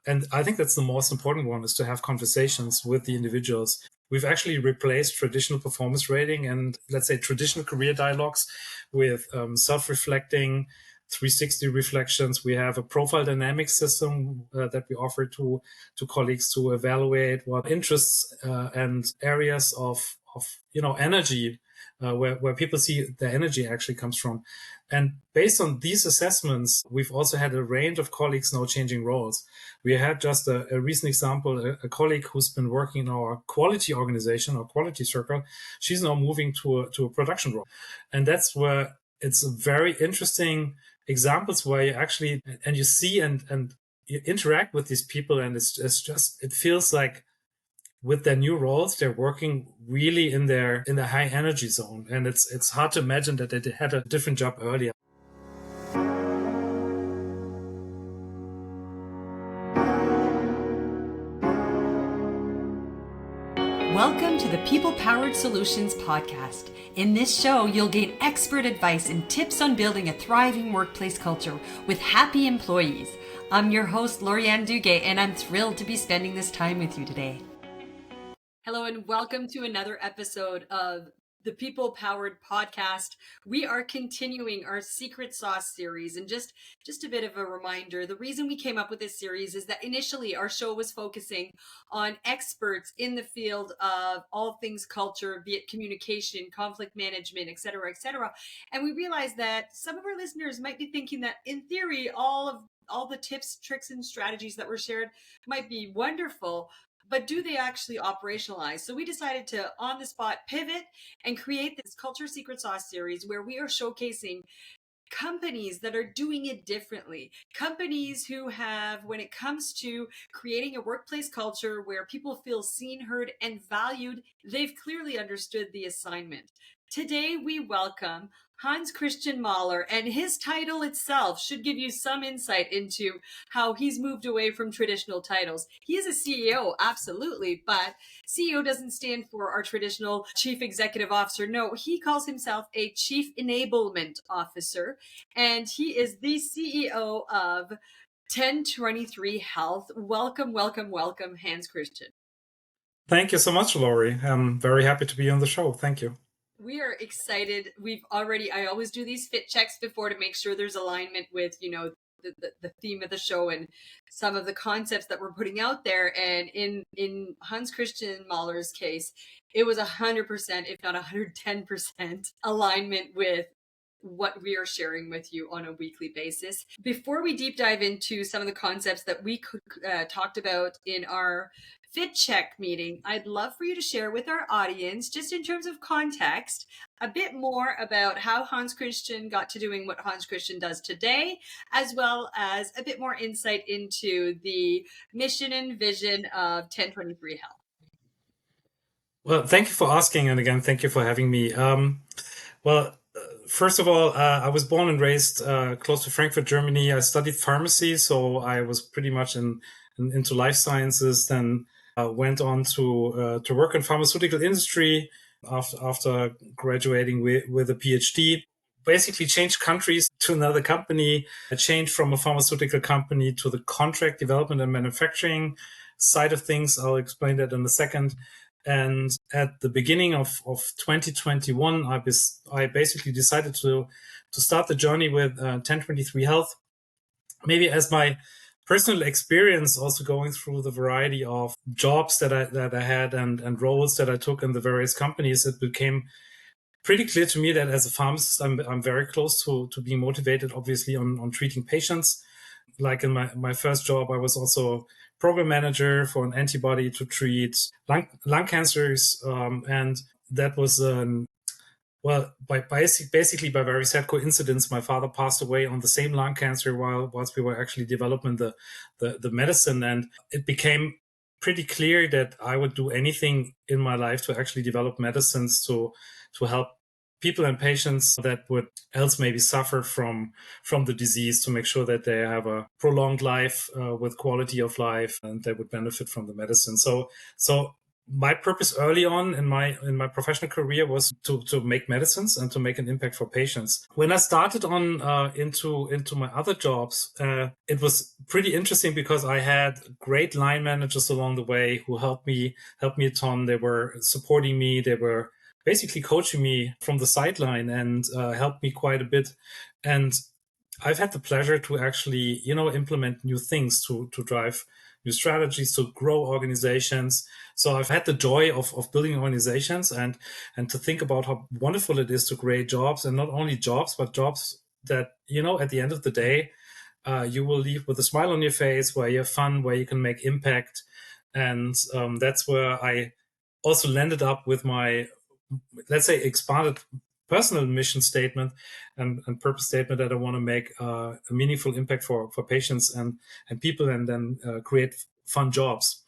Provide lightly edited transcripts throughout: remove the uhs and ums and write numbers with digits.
And I think that's the most important one, is to have conversations with the individuals. We've actually replaced traditional performance rating and, let's say, traditional career dialogues with self-reflecting 360 reflections. We have a profile dynamics system that we offer to colleagues to evaluate what interests and areas of energy, where people see the energy actually comes from. And based on these assessments, we've also had a range of colleagues now changing roles. We had just a recent example, a colleague who's been working in our quality organization, our quality circle. She's now moving to a production role. And that's where it's very interesting examples where you actually, and you see and you interact with these people, and it's just, it feels like with their new roles, they're working really in their high energy zone. And it's hard to imagine that they had a different job earlier. Welcome to the People Powered Solutions podcast. In this show, you'll gain expert advice and tips on building a thriving workplace culture with happy employees. I'm your host, Lorianne Duguay, and I'm thrilled to be spending this time with you today. Hello, and welcome to another episode of the People Powered podcast. We are continuing our Secret Sauce series, and just a bit of a reminder, the reason we came up with this series is that initially our show was focusing on experts in the field of all things culture, be it communication, conflict management, etc., and we realized that some of our listeners might be thinking that in theory all the tips, tricks, and strategies that were shared might be wonderful, but do they actually operationalize? So we decided to, on the spot, pivot and create this Culture Secret Sauce series where we are showcasing companies that are doing it differently. Companies who have, when it comes to creating a workplace culture where people feel seen, heard, and valued, they've clearly understood the assignment. Today, we welcome Hanns-Christian Mahler, and his title itself should give you some insight into how he's moved away from traditional titles. He is a CEO, absolutely, but CEO doesn't stand for our traditional Chief Executive Officer. No, he calls himself a Chief Enablement Officer, and he is the CEO of 1023 Health. Welcome, Hanns-Christian. Thank you so much, Laurie. I'm very happy to be on the show. Thank you. We are excited. I always do these fit checks before to make sure there's alignment with, the theme of the show and some of the concepts that we're putting out there. And in Hanns-Christian Mahler's case, it was 100%, if not 110% alignment with what we are sharing with you on a weekly basis. Before we deep dive into some of the concepts that we talked about in our Fit Check meeting, I'd love for you to share with our audience, just in terms of context, a bit more about how Hanns-Christian got to doing what Hanns-Christian does today, as well as a bit more insight into the mission and vision of 1023 Health. Well, thank you for asking. And again, thank you for having me. First of all, I was born and raised close to Frankfurt, Germany. I studied pharmacy, so I was pretty much into life sciences. Then went on to work in pharmaceutical industry after graduating with a PhD. Basically changed countries to another company. I changed from a pharmaceutical company to the contract development and manufacturing side of things. I'll explain that in a second. And at the beginning of 2021, I basically decided to start the journey with 1023 Health, maybe as my personal experience, also going through the variety of jobs that I had and roles that I took in the various companies. It became pretty clear to me that as a pharmacist, I'm very close to being motivated, obviously, on treating patients. Like in my first job, I was also program manager for an antibody to treat lung cancers. And that was, basically by very sad coincidence, my father passed away on the same lung cancer whilst we were actually developing the medicine. And it became pretty clear that I would do anything in my life to actually develop medicines to help people and patients that would else maybe suffer from the disease, to make sure that they have a prolonged life with quality of life and they would benefit from the medicine. So my purpose early on in my professional career was to make medicines and to make an impact for patients. When I started on into my other jobs, it was pretty interesting because I had great line managers along the way who helped me a ton. They were supporting me. They were basically coaching me from the sideline and helped me quite a bit. And I've had the pleasure to actually, implement new things to drive new strategies, to grow organizations. So I've had the joy of building organizations and to think about how wonderful it is to create jobs, and not only jobs, but jobs that, at the end of the day, you will leave with a smile on your face, where you have fun, where you can make impact. And that's where I also landed up with my, let's say, expanded personal mission statement and purpose statement, that I want to make a meaningful impact for patients and people, and then create fun jobs.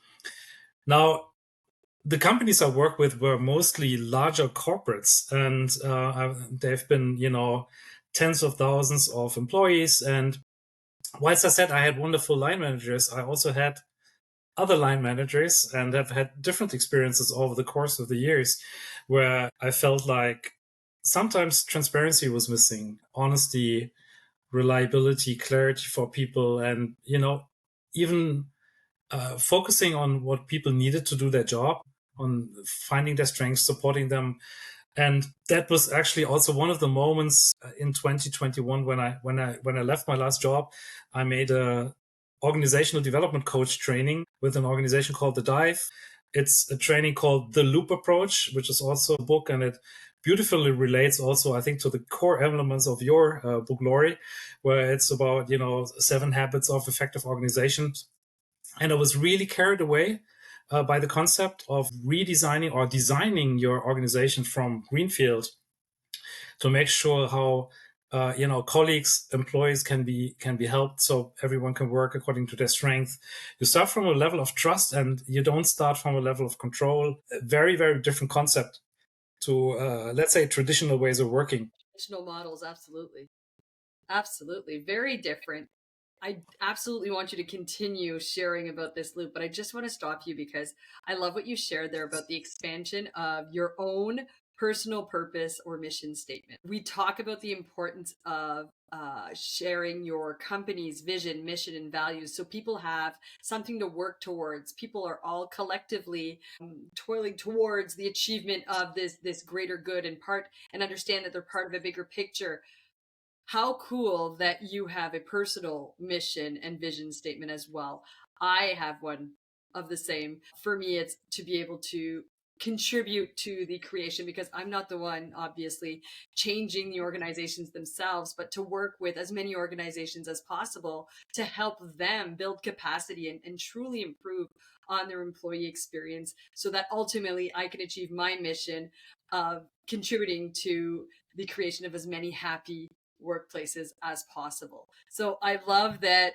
Now, the companies I work with were mostly larger corporates, and they've been, tens of thousands of employees. And whilst I said I had wonderful line managers, I also had other line managers and have had different experiences over the course of the years, where I felt like sometimes transparency was missing, honesty, reliability, clarity for people, and, even focusing on what people needed to do their job, on finding their strengths, supporting them. And that was actually also one of the moments in 2021 when I left my last job. I made a organizational development coach training with an organization called The Dive. It's a training called The Loop Approach, which is also a book, and it beautifully relates also, I think, to the core elements of your book, Lori, where it's about, 7 habits of effective organizations. And I was really carried away by the concept of redesigning or designing your organization from greenfield, to make sure how colleagues, employees can be helped, so everyone can work according to their strength. You start from a level of trust, and you don't start from a level of control. A very, very different concept to let's say traditional ways of working. Traditional models, absolutely. Absolutely. Very different. I absolutely want you to continue sharing about this loop, but I just want to stop you because I love what you shared there about the expansion of your own personal purpose or mission statement. We talk about the importance of sharing your company's vision, mission, and values so people have something to work towards. People are all collectively toiling towards the achievement of this greater good and understand that they're part of a bigger picture. How cool that you have a personal mission and vision statement as well. I have one of the same. For me, it's to be able to contribute to the creation, because I'm not the one, obviously, changing the organizations themselves, but to work with as many organizations as possible to help them build capacity and truly improve on their employee experience, so that ultimately I can achieve my mission of contributing to the creation of as many happy workplaces as possible. So I love that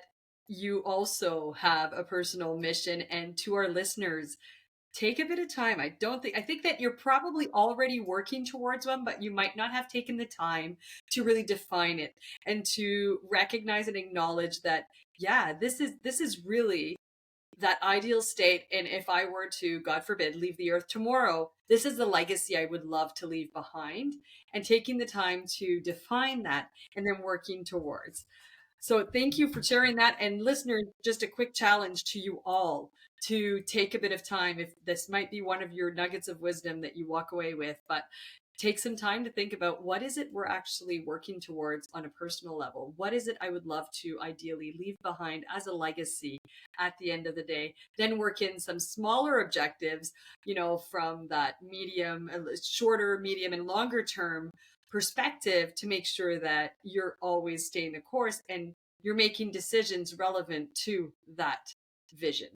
you also have a personal mission. And to our listeners, take a bit of time. I think that you're probably already working towards one, but you might not have taken the time to really define it and to recognize and acknowledge that, yeah, this is really that ideal state. And if I were to, God forbid, leave the earth tomorrow, this is the legacy I would love to leave behind, and taking the time to define that and then working towards. So thank you for sharing that. And listeners, just a quick challenge to you all to take a bit of time. If this might be one of your nuggets of wisdom that you walk away with, but take some time to think about, what is it we're actually working towards on a personal level? What is it I would love to ideally leave behind as a legacy at the end of the day? Then work in some smaller objectives, from that shorter, medium, and longer term perspective, to make sure that you're always staying the course and you're making decisions relevant to that vision.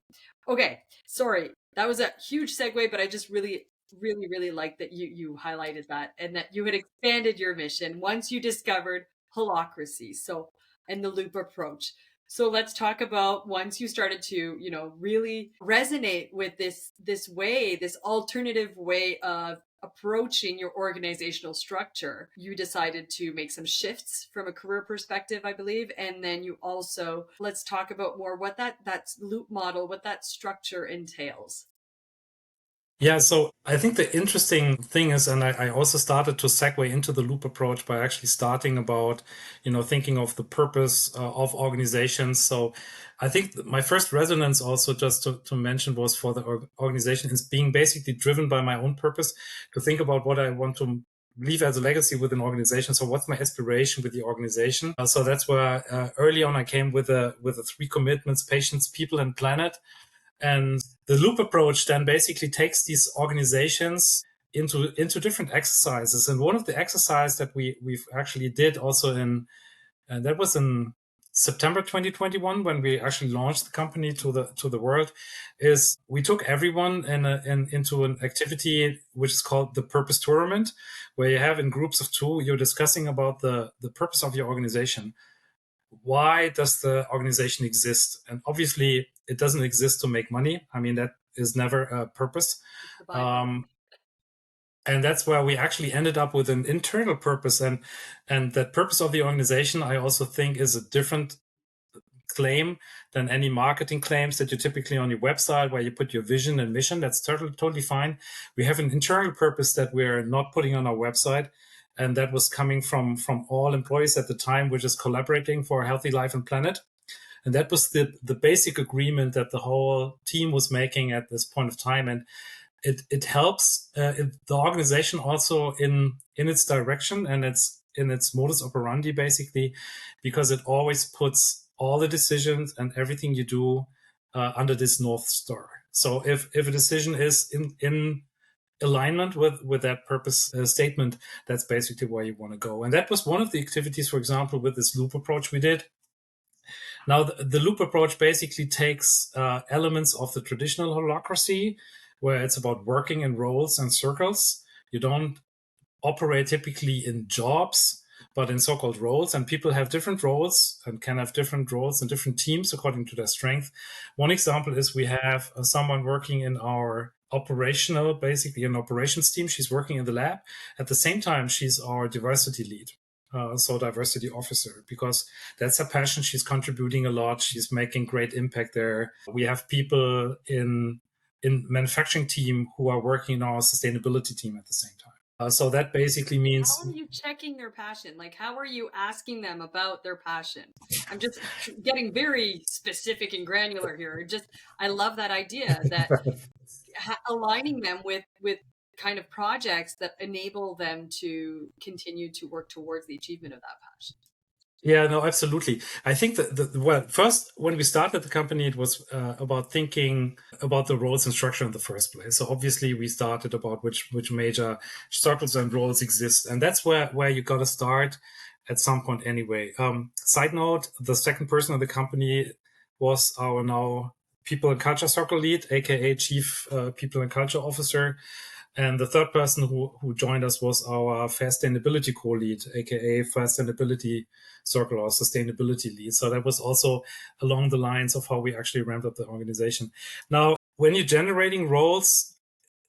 Okay, sorry, that was a huge segue, but I just really, really, really like that you highlighted that, and that you had expanded your mission once you discovered holacracy. So, and the loop approach. So let's talk about, once you started to, really resonate with this alternative way of approaching your organizational structure, you decided to make some shifts from a career perspective, I believe. And then you also, let's talk about more what that loop model, what that structure entails. Yeah, so I think the interesting thing is, and I also started to segue into the loop approach by actually starting about, thinking of the purpose of organizations. So I think my first resonance also just to mention was for the organization is being basically driven by my own purpose to think about what I want to leave as a legacy with an organization. So what's my aspiration with the organization? So that's where early on I came with the three commitments: patients, people, and planet. And the loop approach then basically takes these organizations into different exercises. And one of the exercises that we've actually did also and that was in September 2021 when we actually launched the company to the world, is we took everyone into an activity which is called the Purpose Tournament, where you have in groups of two, you're discussing about the purpose of your organization. Why does the organization exist? And obviously, it doesn't exist to make money. I mean, that is never a purpose. Um, and that's where we actually ended up with an internal purpose. And that purpose of the organization, I also think, is a different claim than any marketing claims that you typically on your website where you put your vision and mission. That's totally fine. We have an internal purpose that we're not putting on our website. And that was coming from all employees at the time, which is collaborating for a healthy life and planet. And that was the basic agreement that the whole team was making at this point of time. And it helps the organization also in its direction and in its modus operandi, basically, because it always puts all the decisions and everything you do under this North Star. So if a decision is in alignment with that purpose statement, that's basically where you want to go. And that was one of the activities, for example, with this loop approach we did. Now, the loop approach basically takes elements of the traditional holacracy, where it's about working in roles and circles. You don't operate typically in jobs, but in so-called roles. And people have different roles and can have different roles in different teams according to their strength. One example is we have someone working in our basically an operations team. She's working in the lab. At the same time, she's our diversity lead. So diversity officer, because that's her passion. She's contributing a lot. She's making great impact there. We have people in manufacturing team who are working in our sustainability team at the same time. So that basically means... How are you checking their passion? Like, how are you asking them about their passion? I'm just getting very specific and granular here. I love that idea that aligning them with kind of projects that enable them to continue to work towards the achievement of that passion. Yeah, no, absolutely. I think that first, when we started the company, it was about thinking about the roles and structure in the first place. So obviously we started about which major circles and roles exist. And that's where you got to start at some point anyway. Side note, the second person in the company was our now People and Culture Circle lead, aka Chief People and Culture Officer. And the third person who joined us was our sustainability co-lead, aka sustainability circle or sustainability lead. So that was also along the lines of how we actually ramped up the organization. Now, when you're generating roles,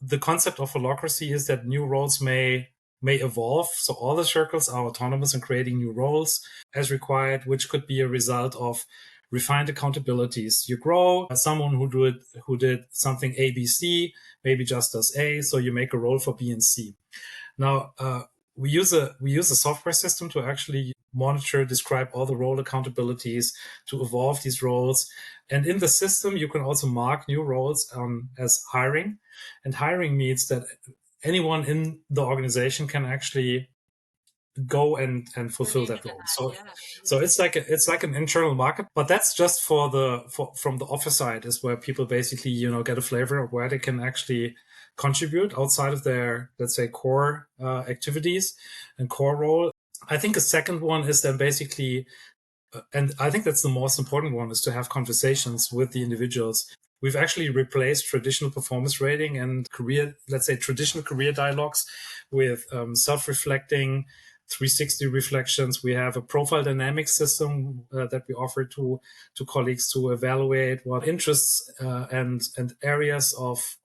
the concept of holacracy is that new roles may evolve. So all the circles are autonomous in creating new roles as required, which could be a result of refined accountabilities. You grow someone who did something A, B, C, maybe just does A, so you make a role for B and C. Now, we use a software system to actually monitor, describe all the role accountabilities, to evolve these roles. And in the system, you can also mark new roles as hiring. And hiring means that anyone in the organization can actually go and fulfill that role. So it's like an internal market, but that's just from the office side is where people basically, get a flavor of where they can actually contribute outside of their, let's say, core activities and core role. I think a second one is then basically, and I think that's the most important one, is to have conversations with the individuals. We've actually replaced traditional performance rating and traditional career dialogues with self-reflecting 360 reflections. We have a profile dynamics system that we offer to colleagues to evaluate what interests and areas of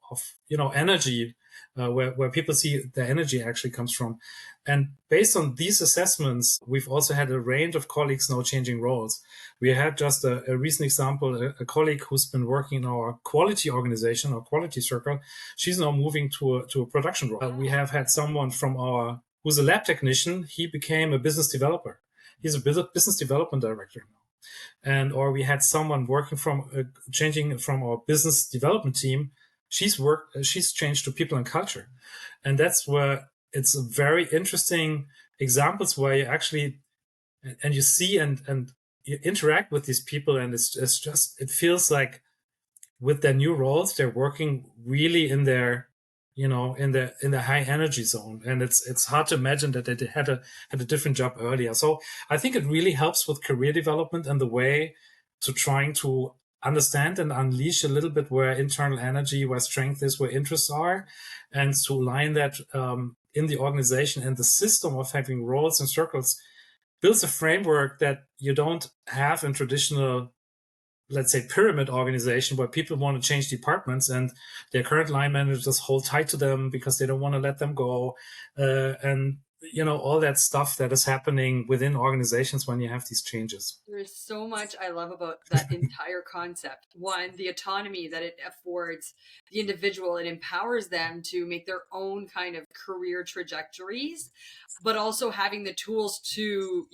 energy, where people see the energy actually comes from. And based on these assessments, we've also had a range of colleagues now changing roles. We had just a recent example, a colleague who's been working in our quality organization, our quality circle. She's now moving to a production role. We have had someone who's a lab technician. He became a business developer. He's a business development director now. Or we had someone working changing from our business development team. She's changed to people and culture. And that's where it's a very interesting examples where you actually, and you see and you interact with these people, and it feels like with their new roles, they're working really in their, in the high energy zone. And it's hard to imagine that they had a different job earlier. So I think it really helps with career development and the way to trying to understand and unleash a little bit where internal energy, where strength is, where interests are, and to align that in the organization. And the system of having roles and circles builds a framework that you don't have in traditional, let's say, pyramid organization, where people want to change departments and their current line managers hold tight to them because they don't want to let them go. And all that stuff that is happening within organizations when you have these changes. There's so much I love about that entire concept. One, the autonomy that it affords the individual. It empowers them to make their own kind of career trajectories, but also having the tools to,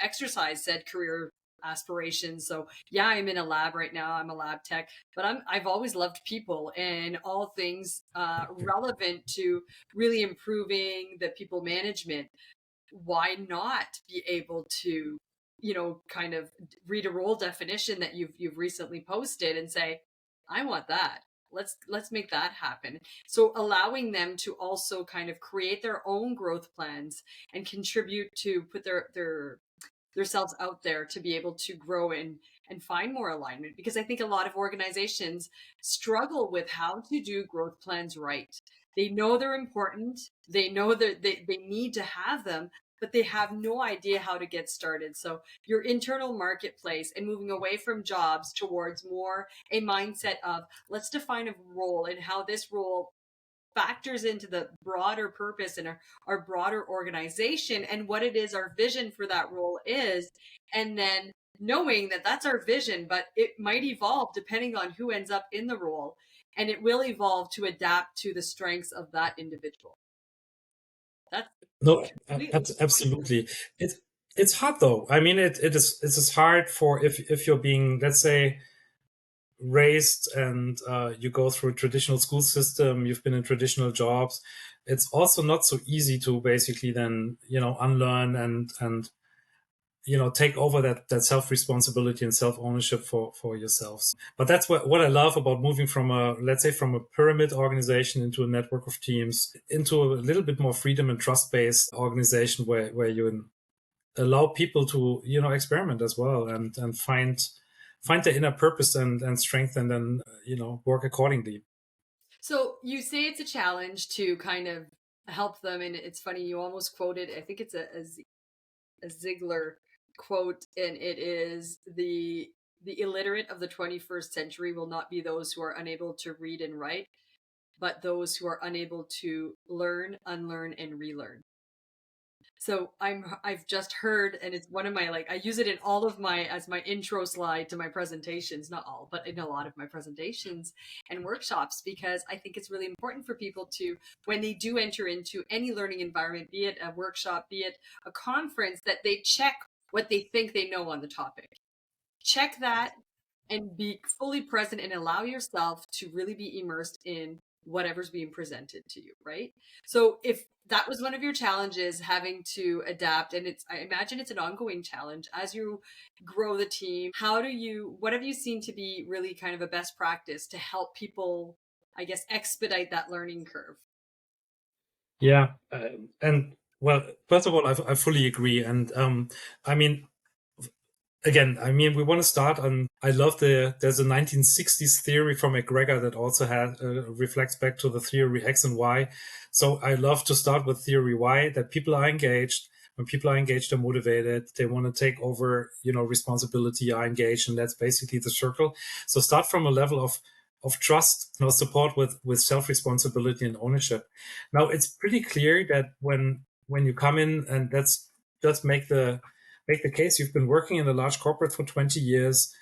exercise said career aspirations. So yeah, I'm in a lab right now. I'm a lab tech, but I've always loved people and all things relevant to really improving the people management. Why not be able to, kind of read a role definition that you've recently posted and say, I want that. Let's make that happen. So allowing them to also kind of create their own growth plans and contribute to put themselves out there to be able to grow and find more alignment. Because I think a lot of organizations struggle with how to do growth plans right. They know they're important. They know that they need to have them, but they have no idea how to get started. So your internal marketplace and moving away from jobs towards more a mindset of let's define a role and how this role factors into the broader purpose and our broader organization and what it is our vision for that role is. And then knowing that that's our vision, but it might evolve depending on who ends up in the role. And it will evolve to adapt to the strengths of that individual. That's No, absolutely. It's hard though. I mean, it's hard for if you're being, let's say, raised and you go through a traditional school system, you've been in traditional jobs. It's also not so easy to basically then, unlearn and take over that self-responsibility and self-ownership for yourselves. But that's what I love about moving from let's say from a pyramid organization into a network of teams, into a little bit more freedom and trust-based organization where you allow people to, experiment as well and find their inner purpose and strength, and then, work accordingly. So you say it's a challenge to kind of help them. And it's funny, you almost quoted, I think it's a Ziegler quote, and it is the illiterate of the 21st century will not be those who are unable to read and write, but those who are unable to learn, unlearn, and relearn. So I've just heard, and it's one of my, I use it in all of as my intro slide to my presentations, not all, but in a lot of my presentations and workshops, because I think it's really important for people to, when they do enter into any learning environment, be it a workshop, be it a conference, that they check what they think they know on the topic. Check that and be fully present and allow yourself to really be immersed in whatever's being presented to you, right? So if that was one of your challenges, having to adapt, and I imagine it's an ongoing challenge as you grow the team, what have you seen to be really kind of a best practice to help people, I guess, expedite that learning curve? Yeah. And well, first of all, I fully agree. And I mean, again, we want to start on, I love there's a 1960s theory from McGregor that also reflects back to the theory X and Y. So I love to start with theory Y, that people are engaged. When people are engaged, they're motivated, they want to take over, responsibility, are engaged. And that's basically the circle. So start from a level of of trust, support with self-responsibility and ownership. Now, it's pretty clear that when you come in, and let's just make the case, you've been working in a large corporate for 20 years.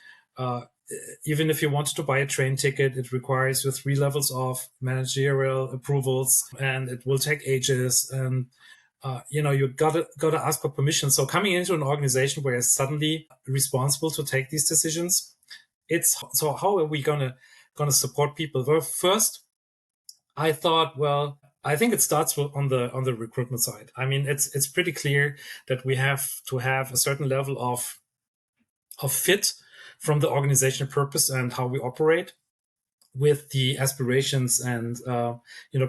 Even if you wanted to buy a train ticket, it requires you 3 levels of managerial approvals, and it will take ages. And you gotta ask for permission. So coming into an organization where you're suddenly responsible to take these decisions, so how are we gonna support people? Well, first, I thought, well, I think it starts on the recruitment side. I mean, it's pretty clear that we have to have a certain level of fit from the organizational purpose and how we operate with the aspirations and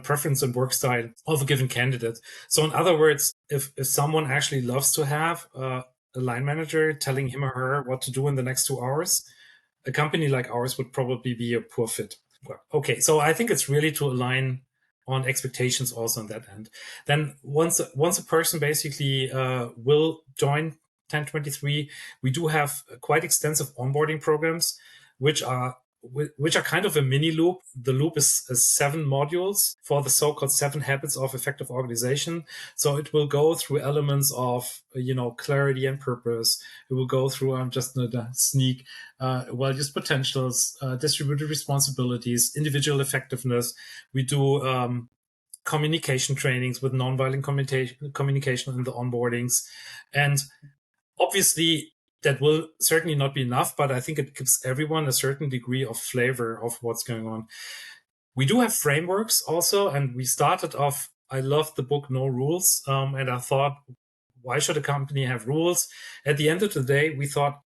preference and work style of a given candidate. So in other words, if someone actually loves to have a line manager telling him or her what to do in the next 2 hours, a company like ours would probably be a poor fit. Okay, so I think it's really to align on expectations also on that end. Then once a person basically will join 1023, we do have quite extensive onboarding programs, which are kind of a mini loop. The loop is 7 modules for the so-called 7 habits of effective organization. So it will go through elements of, clarity and purpose. It will go through, I'm just going to sneak, well-used potentials, distributed responsibilities, individual effectiveness. We do communication trainings with nonviolent communication in the onboardings. And obviously, that will certainly not be enough, but I think it gives everyone a certain degree of flavor of what's going on. We do have frameworks also, and we started off, I loved the book No Rules, and I thought, why should a company have rules? At the end of the day, we thought,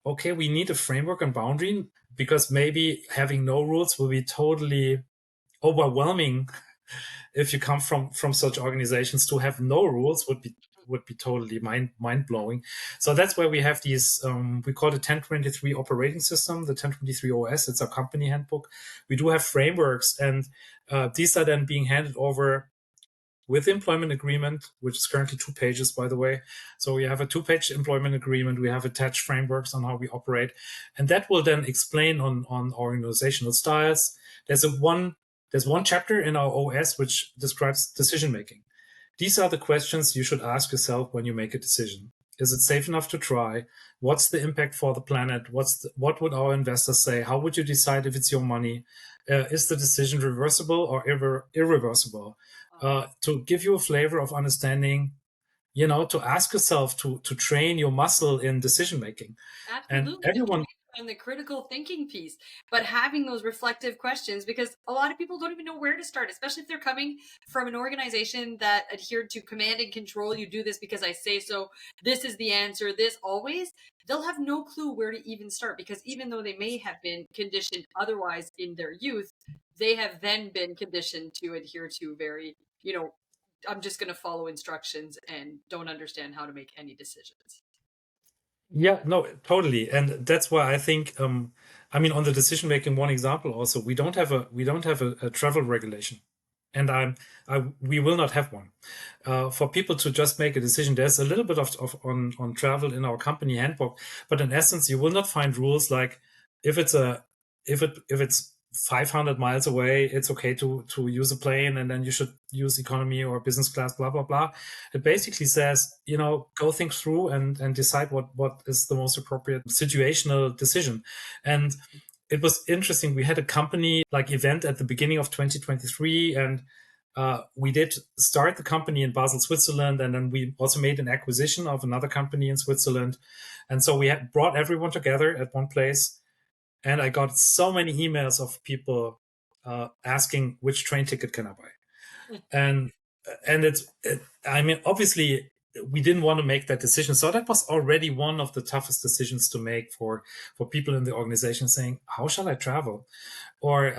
okay, we need a framework and boundary, because maybe having no rules will be totally overwhelming. If you come from such organizations, to have no rules would be totally mind blowing. So that's where we have these, we call it 1023 operating system, the 1023 OS. It's our company handbook. We do have frameworks, and these are then being handed over with the employment agreement, which is currently 2 pages, by the way. So we have a 2-page employment agreement. We have attached frameworks on how we operate, and that will then explain on organizational styles. There's one chapter in our OS which describes decision making. These are the questions you should ask yourself when you make a decision. Is it safe enough to try? What's the impact for the planet? What would our investors say? How would you decide if it's your money? Is the decision reversible or irreversible? To give you a flavor of understanding, to ask yourself to train your muscle in decision making. Absolutely. And everyone And the critical thinking piece, but having those reflective questions, because a lot of people don't even know where to start, especially if they're coming from an organization that adhered to command and control. You do this because I say so. This is the answer. This always. They'll have no clue where to even start, because even though they may have been conditioned otherwise in their youth, they have then been conditioned to adhere to very, I'm just going to follow instructions and don't understand how to make any decisions. Yeah, no, totally. And that's why I think, I mean, on the decision making, one example also, we don't have a travel regulation, and we will not have one. For people to just make a decision, there's a little bit of on travel in our company handbook, but in essence, you will not find rules like if it's 500 miles away, it's okay to use a plane, and then you should use economy or business class, blah, blah, blah. It basically says, go think through and decide what is the most appropriate situational decision. And it was interesting. We had a company event at the beginning of 2023, and we did start the company in Basel, Switzerland, and then we also made an acquisition of another company in Switzerland. And so we had brought everyone together at one place. And I got so many emails of people asking which train ticket can I buy, and I mean, obviously we didn't want to make that decision, so that was already one of the toughest decisions to make for people in the organization, saying, how shall I travel? Or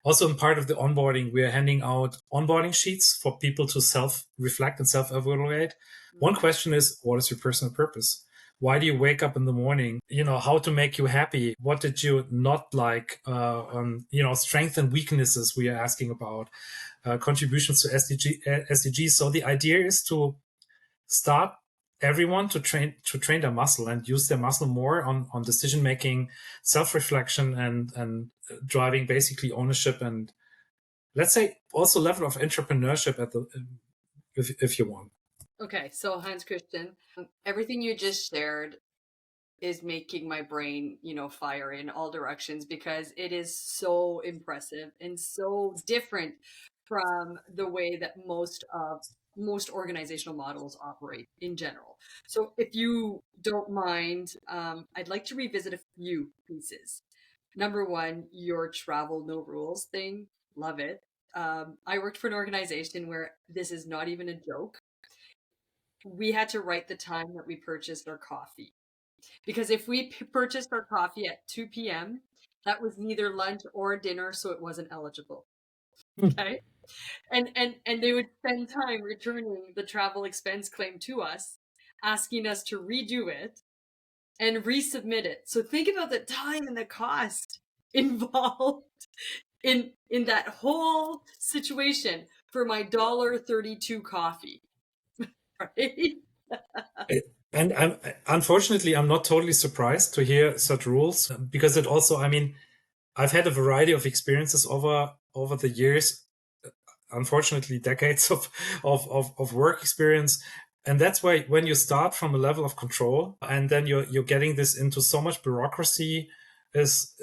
also in part of the onboarding, we are handing out onboarding sheets for people to self-reflect and self-evaluate. One question is, what is your personal purpose? Why do you wake up in the morning? How to make you happy? What did you not like? Strengths and weaknesses we are asking about. Contributions to SDGs. So the idea is to start everyone to train their muscle and use their muscle more on decision making, self-reflection, and driving basically ownership, and let's say also level of entrepreneurship at the if you want. Okay, so Hanns-Christian, everything you just shared is making my brain, fire in all directions because it is so impressive and so different from the way that most organizational models operate in general. So if you don't mind, I'd like to revisit a few pieces. Number one, your travel no rules thing. Love it. I worked for an organization where this is not even a joke. We had to write the time that we purchased our coffee. Because if we purchased our coffee at 2 p.m., that was neither lunch or dinner, so it wasn't eligible. Okay. And they would spend time returning the travel expense claim to us, asking us to redo it and resubmit it. So think about the time and the cost involved in that whole situation for my $1.32 coffee, right? And unfortunately, I'm not totally surprised to hear such rules, because it also, I mean, I've had a variety of experiences over the years, unfortunately decades of work experience. And that's why when you start from a level of control and then you're getting this into so much bureaucracy, is,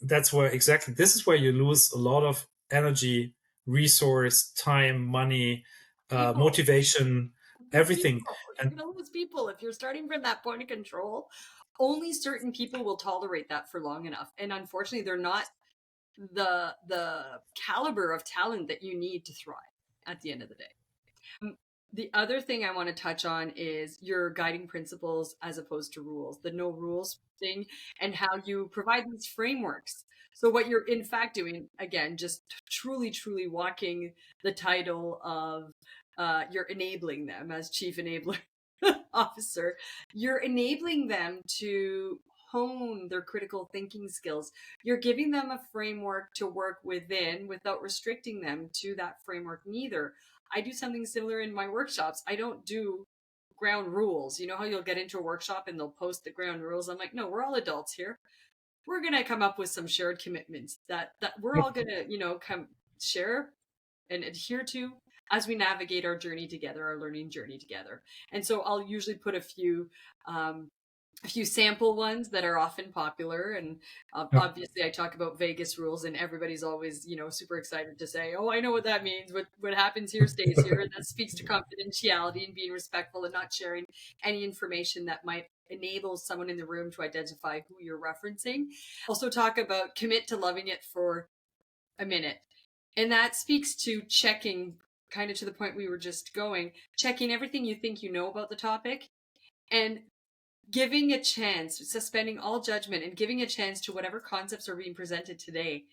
that's where exactly, this is where you lose a lot of energy, resource, time, money, People, motivation, everything. people, you're And gonna lose people if you're starting from that point of control. Only certain people will tolerate that for long enough, and unfortunately, they're not the caliber of talent that you need to thrive at the end of the day. The other thing I want to touch on is your guiding principles as opposed to rules, the no rules thing, and how you provide these frameworks. So, what you're in fact doing, again, just truly, truly walking the title of you're enabling them as chief enabler officer, you're enabling them to hone their critical thinking skills. You're giving them a framework to work within without restricting them to that framework neither. I do something similar in my workshops. I don't do ground rules. You know how you'll get into a workshop and they'll post the ground rules? I'm like, no, we're all adults here. We're going to come up with some shared commitments that we're all going to, come share and adhere to as we navigate our journey together, our learning journey together. And so I'll usually put a few sample ones that are often popular, and obviously I talk about Vegas rules, and everybody's always super excited to say, oh, I know what that means. What happens here stays here, and that speaks to confidentiality and being respectful and not sharing any information that might enable someone in the room to identify who you're referencing. Also talk about commit to loving it for a minute, and that speaks to checking, kind of to the point we were just going, checking everything you think you know about the topic and giving a chance, suspending all judgment and giving a chance to whatever concepts are being presented today.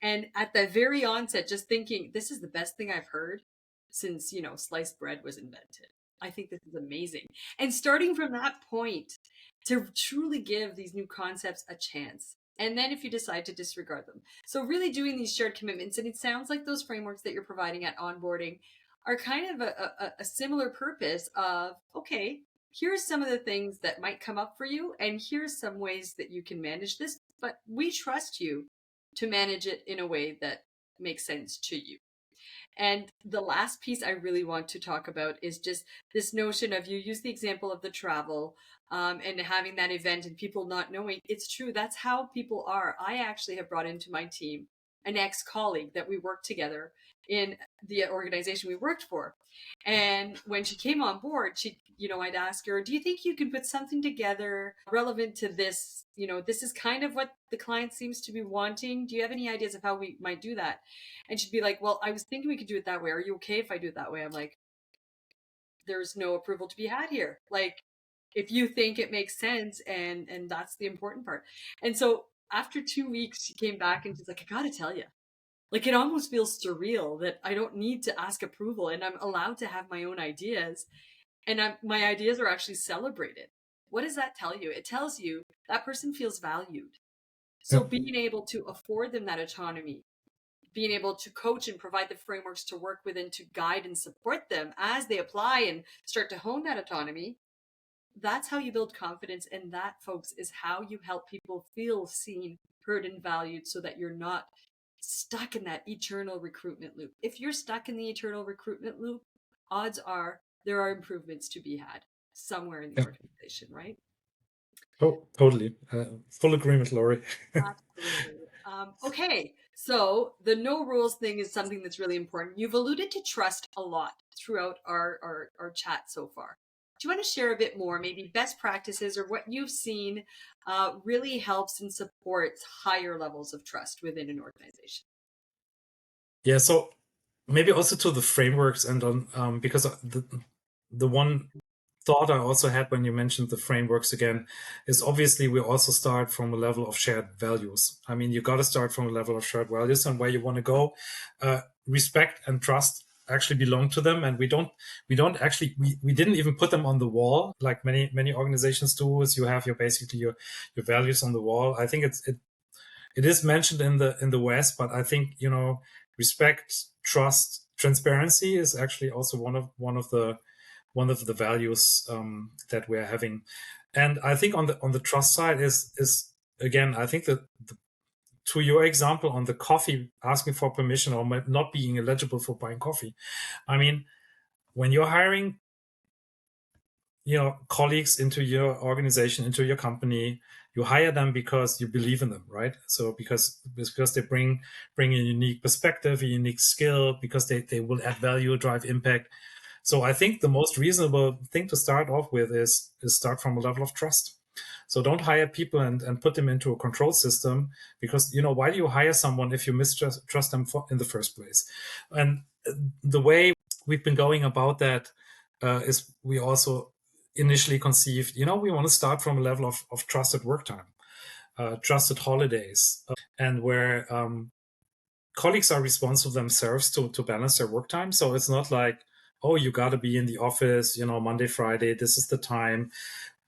And at the very onset, just thinking, this is the best thing I've heard since, sliced bread was invented. I think this is amazing. And starting from that point to truly give these new concepts a chance. And then if you decide to disregard them. So really doing these shared commitments. And it sounds like those frameworks that you're providing at onboarding are kind of a similar purpose of, okay, here's some of the things that might come up for you, and here's some ways that you can manage this, but we trust you to manage it in a way that makes sense to you. And the last piece I really want to talk about is just this notion of, you use the example of the travel and having that event and people not knowing. It's true. That's how people are. I actually have brought into my team an ex-colleague that we worked together in the organization we worked for. And when she came on board, I'd ask her, do you think you can put something together relevant to this? This is kind of what the client seems to be wanting. Do you have any ideas of how we might do that? And she'd be like, well, I was thinking we could do it that way. Are you okay if I do it that way? I'm like, there's no approval to be had here. Like, if you think it makes sense, and that's the important part. And so after 2 weeks, she came back and she's like, I gotta tell you, like, it almost feels surreal that I don't need to ask approval and I'm allowed to have my own ideas, and my ideas are actually celebrated. What does that tell you? It tells you that person feels valued. So being able to afford them that autonomy, being able to coach and provide the frameworks to work within to guide and support them as they apply and start to hone that autonomy. That's how you build confidence. And that, folks, is how you help people feel seen, heard, and valued, so that you're not stuck in that eternal recruitment loop. If you're stuck in the eternal recruitment loop, odds are there are improvements to be had somewhere in the organization, right? Oh, totally. Full agreement, Laurie. Absolutely. Okay, so the no rules thing is something that's really important. You've alluded to trust a lot throughout our chat so far. Do you want to share a bit more, maybe best practices or what you've seen really helps and supports higher levels of trust within an organization? Yeah, so maybe also to the frameworks and on because the one thought I also had when you mentioned the frameworks again is obviously we also start from a level of shared values. I mean, you got to start from a level of shared values and where you want to go. Respect and trust actually belong to them, and we didn't even put them on the wall like many organizations do. Is you have your values on the wall. I think it is mentioned in the West, but I think respect, trust, transparency is actually also one of the values that we're having. And I think on the trust side is again, I think that to your example on the coffee, asking for permission or not being eligible for buying coffee. I mean, when you're hiring colleagues into your organization, into your company, you hire them because you believe in them, right? So because they bring a unique perspective, a unique skill, because they will add value, drive impact. So I think the most reasonable thing to start off with is start from a level of trust. So don't hire people and put them into a control system, because why do you hire someone if you mistrust them in the first place? And the way we've been going about that is we also initially conceived, we want to start from a level of trusted work time, trusted holidays, and where colleagues are responsible themselves to balance their work time. So it's not like, oh, you got to be in the office, Monday, Friday, this is the time.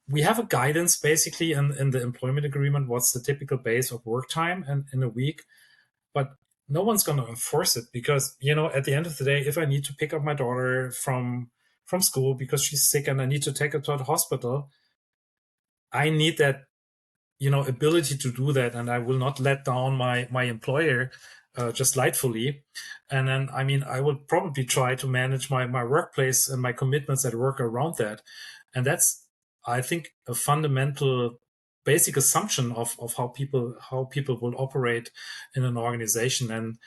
We have a guidance basically in the employment agreement, what's the typical base of work time and in a week, but no one's going to enforce it because, at the end of the day, if I need to pick up my daughter from school because she's sick and I need to take her to the hospital, I need that, ability to do that. And I will not let down my employer just lightfully. And then, I will probably try to manage my workplace and my commitments at work around that. And that's, I think, a fundamental basic assumption of how people will operate in an organization. And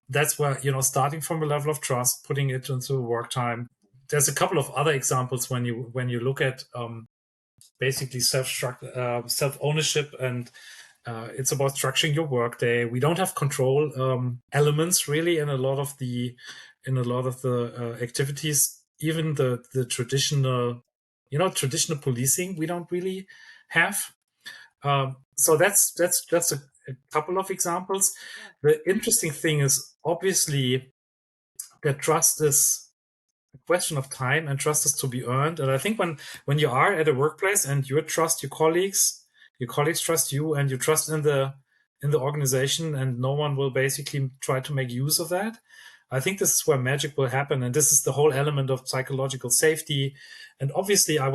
that's where, starting from a level of trust, putting it into work time. There's a couple of other examples when you look at basically self-ownership, and it's about structuring your workday. We don't have control elements really in a lot of the activities. Even the traditional policing we don't really have. So that's a couple of examples. The interesting thing is obviously that trust is a question of time, and trust is to be earned. And I think when you are at a workplace and you trust your colleagues trust you, and you trust in the organization, and no one will basically try to make use of that, I think this is where magic will happen. And this is the whole element of psychological safety. And obviously I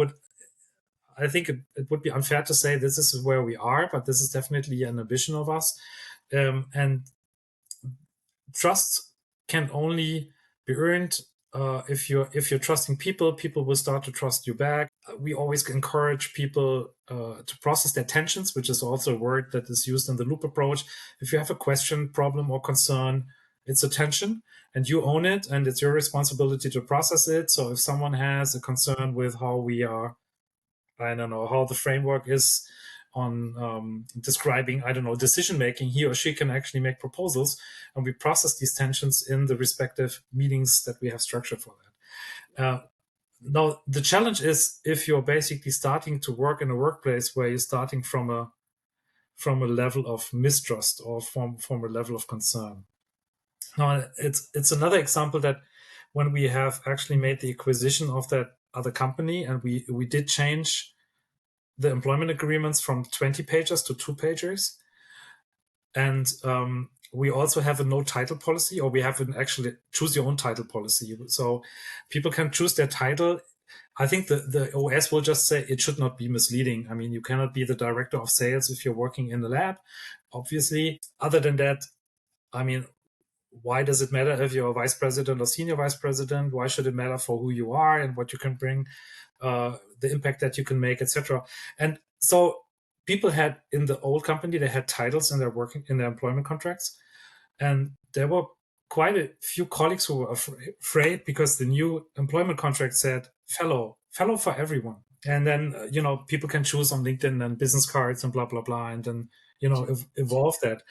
think it would be unfair to say this is where we are, but this is definitely an ambition of us. And trust can only be earned if you're trusting people. People will start to trust you back. We always encourage people to process their tensions, which is also a word that is used in the loop approach. If you have a question, problem, or concern, it's a tension, and you own it, and it's your responsibility to process it. So if someone has a concern with how we are, I don't know, how the framework is on describing, I don't know, decision making, he or she can actually make proposals, and we process these tensions in the respective meetings that we have structured for that. Now, the challenge is if you're basically starting to work in a workplace where you're starting from a level of mistrust or from a level of concern. Now, it's another example that when we have actually made the acquisition of that other company, and we did change the employment agreements from 20 pages to 2 pages. And we also have a no title policy, or we have an actually choose your own title policy. So people can choose their title. I think the OS will just say it should not be misleading. I mean, you cannot be the director of sales if you're working in the lab, obviously. Other than that, I mean, why does it matter if you're a vice president or senior vice president? Why should it matter for who you are and what you can bring, the impact that you can make, etc. And so people had in the old company, they had titles in their employment contracts, and there were quite a few colleagues who were afraid because the new employment contract said fellow for everyone. And then people can choose on LinkedIn and business cards and blah blah blah, and then evolve that.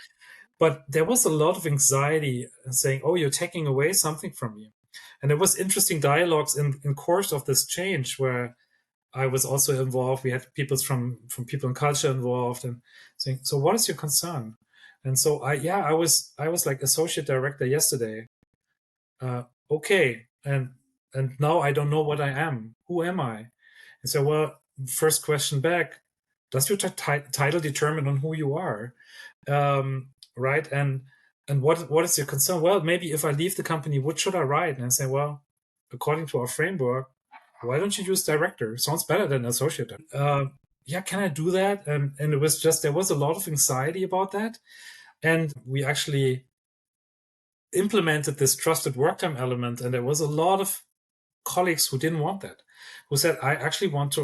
But there was a lot of anxiety saying, oh, you're taking away something from me. And there was interesting dialogues in course of this change where I was also involved. We had people from people and culture involved, and saying, so what is your concern? And so I was like associate director yesterday. Okay. And now I don't know what I am. Who am I? And so, well, first question back, does your title determine on who you are? Right. And what is your concern? Well, maybe if I leave the company, what should I write? And I say, well, according to our framework, why don't you use director? Sounds better than associate. Yeah, can I do that? And it was just, there was a lot of anxiety about that. And we actually implemented this trusted work time element. And there was a lot of colleagues who didn't want that, who said, I actually want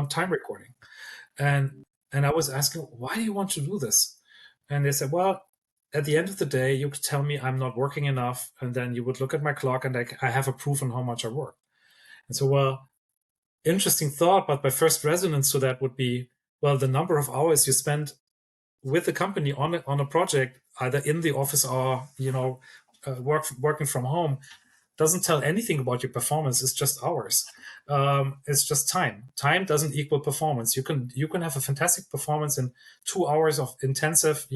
time recording. And I was asking, why do you want to do this? And they said, well, at the end of the day, you could tell me I'm not working enough. And then you would look at my clock and I have a proof on how much I work. And so, well, interesting thought, but my first resonance to that would be, well, the number of hours you spend with the company on a project, either in the office or, working from home, doesn't tell anything about your performance. It's just hours. It's just time. Time doesn't equal performance. You can have a fantastic performance in 2 hours of intensive,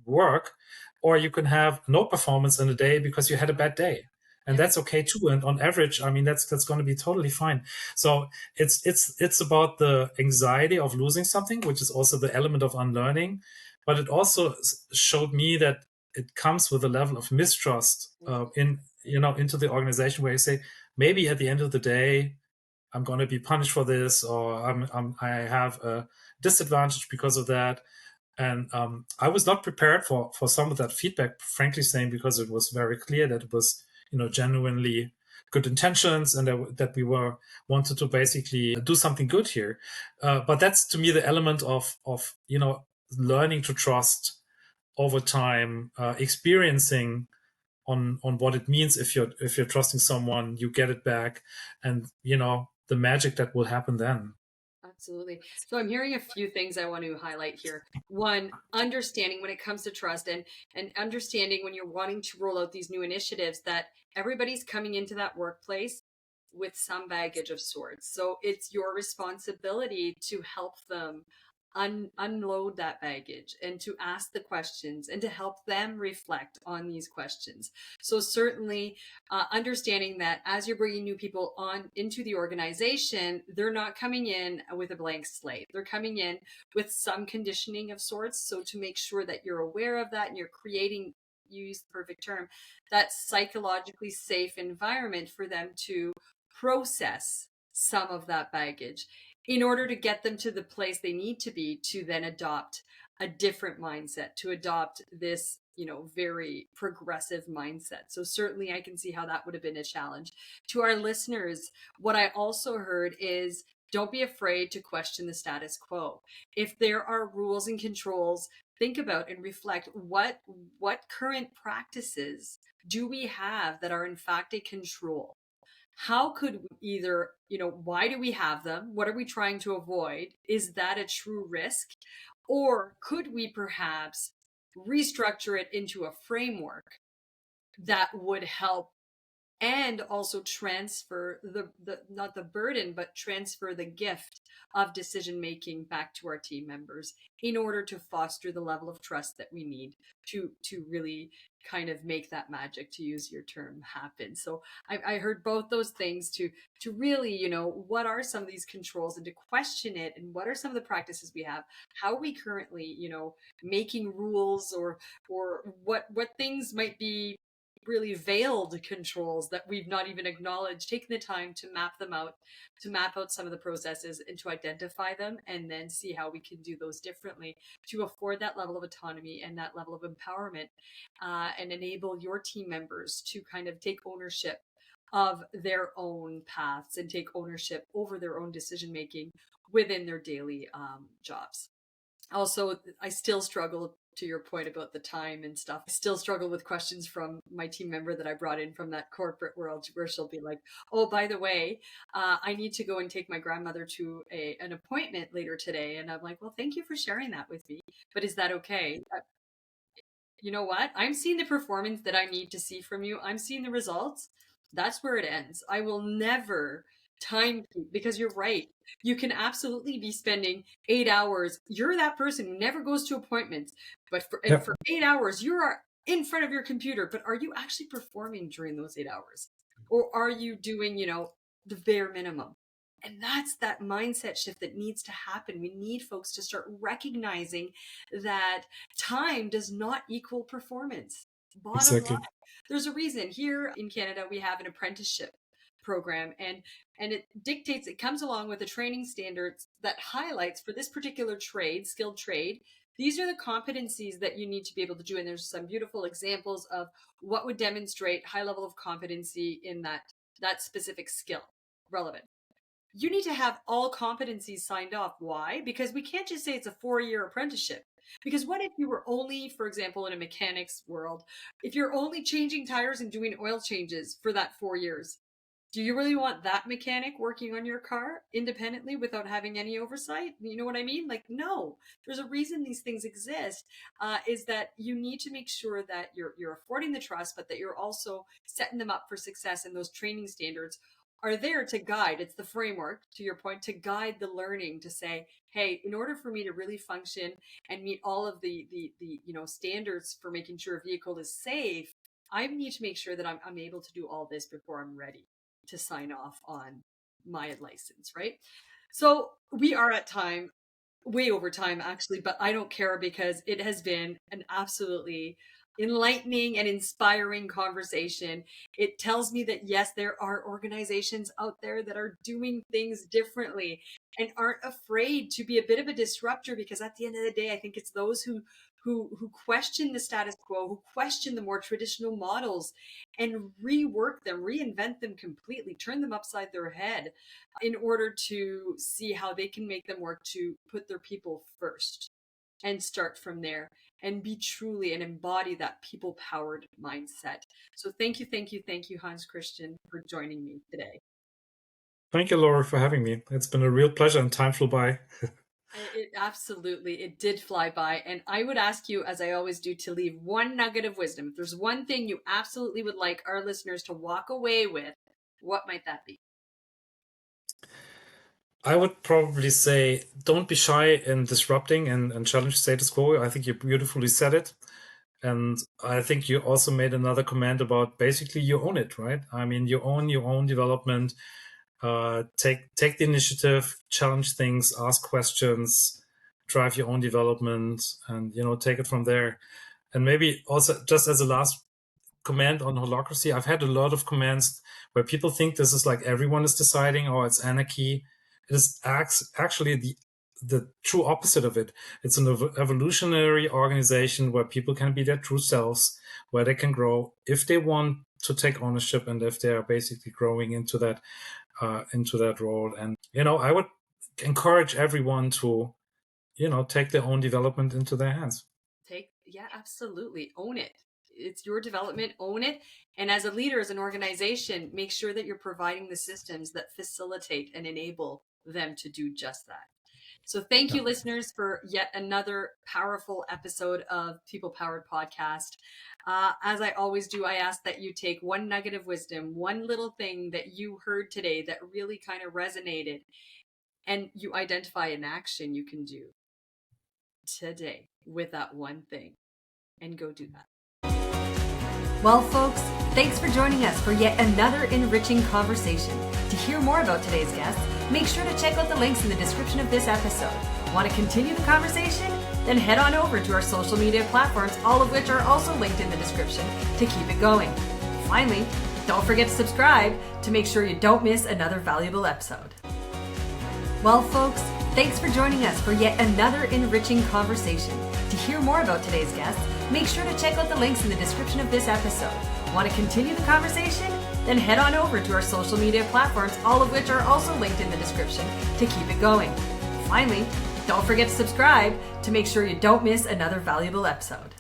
work, or you can have no performance in a day because you had a bad day. And that's okay too. And on average, I mean, that's going to be totally fine. So it's about the anxiety of losing something, which is also the element of unlearning. But it also showed me that it comes with a level of mistrust into the organization, where you say, maybe at the end of the day, I'm going to be punished for this, or I have a disadvantage because of that. And I was not prepared for some of that feedback, frankly saying, because it was very clear that it was, genuinely good intentions, and that we wanted to basically do something good here. But that's, to me, the element of learning to trust over time, experiencing on what it means if you're trusting someone, you get it back, and the magic that will happen then. Absolutely. So I'm hearing a few things I want to highlight here. One, understanding when it comes to trust, and understanding when you're wanting to roll out these new initiatives, that everybody's coming into that workplace with some baggage of sorts. So it's your responsibility to help them unload that baggage, and to ask the questions, and to help them reflect on these questions. So certainly understanding that as you're bringing new people on into the organization, they're not coming in with a blank slate. They're coming in with some conditioning of sorts. So to make sure that you're aware of that, and you're creating, you use the perfect term, that psychologically safe environment for them to process some of that baggage, in order to get them to the place they need to be, to then adopt a different mindset, to adopt this, very progressive mindset. So certainly I can see how that would have been a challenge. To our listeners, what I also heard is, don't be afraid to question the status quo. If there are rules and controls, think about and reflect, what current practices do we have that are in fact a control? How could we either, why do we have them? What are we trying to avoid? Is that a true risk? Or could we perhaps restructure it into a framework that would help and also transfer the not the burden, but transfer the gift of decision making back to our team members in order to foster the level of trust that we need to really kind of make that magic, to use your term, happen. So I heard both those things, to really, what are some of these controls, and to question it, and what are some of the practices we have, how are we currently, making rules, or what things might be really veiled controls that we've not even acknowledged, taking the time to map them out, to map out some of the processes and to identify them, and then see how we can do those differently to afford that level of autonomy and that level of empowerment, and enable your team members to kind of take ownership of their own paths and take ownership over their own decision making within their daily jobs. Also, I still struggle, to your point about the time and stuff. I still struggle with questions from my team member that I brought in from that corporate world, where she'll be like, "Oh, by the way, I need to go and take my grandmother to an appointment later today." And I'm like, "Well, thank you for sharing that with me, but is that okay?" You know what? I'm seeing the performance that I need to see from you. I'm seeing the results. That's where it ends. I will never time keep, because you're right. You can absolutely be spending 8 hours. You're that person who never goes to appointments, but for 8 hours, you are in front of your computer. But are you actually performing during those 8 hours? Or are you doing, the bare minimum? And that's that mindset shift that needs to happen. We need folks to start recognizing that time does not equal performance. Bottom line. Exactly. There's a reason here in Canada we have an apprenticeship program, and it comes along with the training standards that highlights, for this particular trade, skilled trade, these are the competencies that you need to be able to do. And there's some beautiful examples of what would demonstrate high level of competency in that specific skill relevant. You need to have all competencies signed off. Why? Because we can't just say it's a 4-year apprenticeship. Because what if you were only, for example, in a mechanics world, if you're only changing tires and doing oil changes for that 4 years? Do you really want that mechanic working on your car independently without having any oversight? You know what I mean? Like, no, there's a reason these things exist, is that you need to make sure that you're affording the trust, but that you're also setting them up for success. And those training standards are there to guide. It's the framework, to your point, to guide the learning, to say, hey, in order for me to really function and meet all of the standards for making sure a vehicle is safe, I need to make sure that I'm able to do all this before I'm ready to sign off on my license, right? So we are at time, way over time actually, but I don't care, because it has been an absolutely enlightening and inspiring conversation. It tells me that yes, there are organizations out there that are doing things differently and aren't afraid to be a bit of a disruptor, because at the end of the day, I think it's those who question the status quo, who question the more traditional models, and rework them, reinvent them completely, turn them upside their head in order to see how they can make them work to put their people first and start from there and be truly and embody that people powered mindset. So thank you, Hanns-Christian, for joining me today. Thank you, Laura, for having me. It's been a real pleasure, and time flew by. It did fly by. And I would ask you, as I always do, to leave one nugget of wisdom. If there's one thing you absolutely would like our listeners to walk away with, what might that be? I would probably say don't be shy in disrupting and challenge status quo. I think you beautifully said it. And I think you also made another comment about basically you own it, right? I mean, you own your own development. Take the initiative, challenge things, ask questions, drive your own development, and take it from there. And maybe also, just as a last comment on holacracy, I've had a lot of comments where people think this is like everyone is deciding, or it's anarchy. It is actually the true opposite of it. It's an evolutionary organization where people can be their true selves, where they can grow if they want to take ownership, and if they are basically growing into that role. And I would encourage everyone to take their own development into their hands. Yeah, absolutely. Own it. It's your development, own it. And as a leader, as an organization, make sure that you're providing the systems that facilitate and enable them to do just that. So thank you, listeners, for yet another powerful episode of People Powered Podcast. As I always do, I ask that you take one nugget of wisdom, one little thing that you heard today that really kind of resonated, and you identify an action you can do today with that one thing, and go do that. Well, folks, thanks for joining us for yet another enriching conversation. To hear more about today's guest, make sure to check out the links in the description of this episode. Want to continue the conversation? Then head on over to our social media platforms, all of which are also linked in the description, to keep it going. Finally, don't forget to subscribe to make sure you don't miss another valuable episode. Well, folks, thanks for joining us for yet another enriching conversation. To hear more about today's guest, make sure to check out the links in the description of this episode. Want to continue the conversation? Then head on over to our social media platforms, all of which are also linked in the description, to keep it going. Finally, don't forget to subscribe to make sure you don't miss another valuable episode.